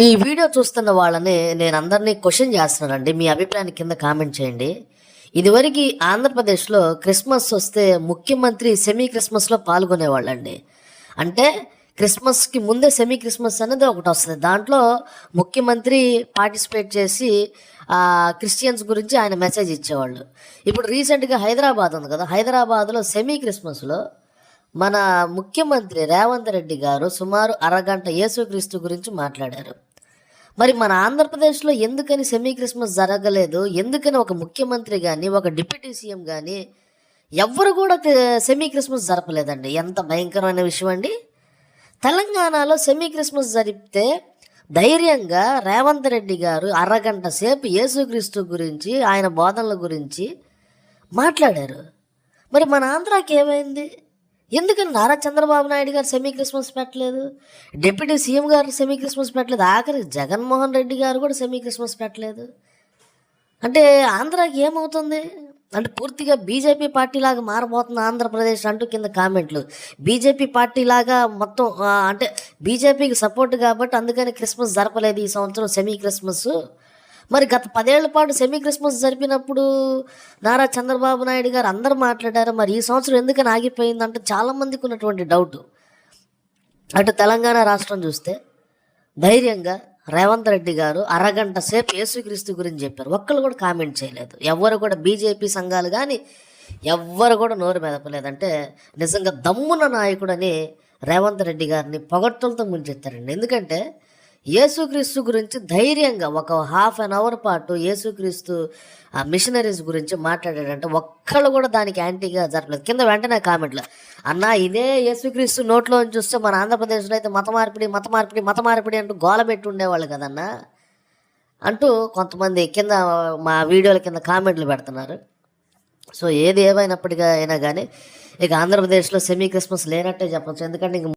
ఈ వీడియో చూస్తున్న వాళ్ళని నేను అందరినీ క్వశ్చన్ చేస్తున్నానండి. మీ అభిప్రాయాన్ని కింద కామెంట్ చేయండి. ఇదివరకు ఆంధ్రప్రదేశ్లో క్రిస్మస్ వస్తే ముఖ్యమంత్రి సెమీ క్రిస్మస్లో పాల్గొనేవాళ్ళండి. అంటే క్రిస్మస్కి ముందే సెమీ క్రిస్మస్ అనేది ఒకటి వస్తుంది. దాంట్లో ముఖ్యమంత్రి పార్టిసిపేట్ చేసి క్రిస్టియన్స్ గురించి ఆయన మెసేజ్ ఇచ్చేవాళ్ళు. ఇప్పుడు రీసెంట్గా హైదరాబాద్ ఉంది కదా, హైదరాబాద్లో సెమీ క్రిస్మస్లో మన ముఖ్యమంత్రి రేవంత్ రెడ్డి గారు సుమారు అరగంట యేసుక్రీస్తు గురించి మాట్లాడారు. మరి మన ఆంధ్రప్రదేశ్లో ఎందుకని సెమీ క్రిస్మస్ జరగలేదు? ఎందుకని ఒక ముఖ్యమంత్రి కానీ ఒక డిప్యూటీ సీఎం కానీ ఎవ్వరు కూడా సెమీ క్రిస్మస్ జరపలేదండి. ఎంత భయంకరమైన విషయం అండి. తెలంగాణలో సెమీ క్రిస్మస్ జరిపితే ధైర్యంగా రేవంత్ రెడ్డి గారు అరగంట సేపు యేసుక్రీస్తు గురించి ఆయన బోధనల గురించి మాట్లాడారు. మరి మన ఆంధ్రాకి ఏమైంది? ఎందుకని నారా చంద్రబాబు నాయుడు గారు సెమీ క్రిస్మస్ పెట్టలేదు, డిప్యూటీ సీఎం గారు సెమీ క్రిస్మస్ పెట్టలేదు, ఆఖరి జగన్మోహన్ రెడ్డి గారు కూడా సెమీ క్రిస్మస్ పెట్టలేదు? అంటే ఆంధ్రాకి ఏమవుతుంది? అంటే పూర్తిగా బీజేపీ పార్టీ లాగా మారబోతుంది ఆంధ్రప్రదేశ్ అంటూ కింద కామెంట్లు. బీజేపీ పార్టీ లాగా మొత్తం అంటే బీజేపీకి సపోర్ట్ కాబట్టి అందుకని క్రిస్మస్ జరపలేదు ఈ సంవత్సరం సెమీ క్రిస్మస్. మరి గత 10 ఏళ్ల పాటు సెమీ క్రిస్మస్ జరిపినప్పుడు నారా చంద్రబాబు నాయుడు గారు అందరూ మాట్లాడారు. మరి ఈ సంవత్సరం ఎందుకని ఆగిపోయిందంటే చాలామందికి ఉన్నటువంటి డౌటు. అటు తెలంగాణ రాష్ట్రం చూస్తే ధైర్యంగా రేవంత్ రెడ్డి గారు అరగంట సేపు యేసుక్రీస్తు గురించి చెప్పారు. ఒక్కరు కూడా కామెంట్ చేయలేదు. ఎవరు కూడా బీజేపీ సంఘాలు కానీ ఎవ్వరు కూడా నోరు మెదపలేదంటే నిజంగా దమ్మున నాయకుడని రేవంత్ రెడ్డి గారిని పొగడ్తలతో ముంచెత్తారండి. ఎందుకంటే యేసుక్రీస్తు గురించి ధైర్యంగా ఒక ½ అన్ అవర్ పాటు యేసుక్రీస్తు మిషనరీస్ గురించి మాట్లాడాడంటే ఒక్కళ్ళు కూడా దానికి యాంటీగా జరపలేదు. కింద వెంటనే కామెంట్లు, అన్న ఇదే యేసుక్రీస్తు నోట్లో చూస్తే మన ఆంధ్రప్రదేశ్లో అయితే మత మార్పిడి అంటూ గోల పెట్టి ఉండేవాళ్ళు కదన్నా అంటూ కొంతమంది కింద మా వీడియోల కింద కామెంట్లు పెడుతున్నారు. సో ఏది ఏమైనప్పటికీ అయినా కానీ ఇక ఆంధ్రప్రదేశ్లో సెమీ క్రిస్మస్ లేనట్టే చెప్పచ్చు. ఎందుకంటే ఇంక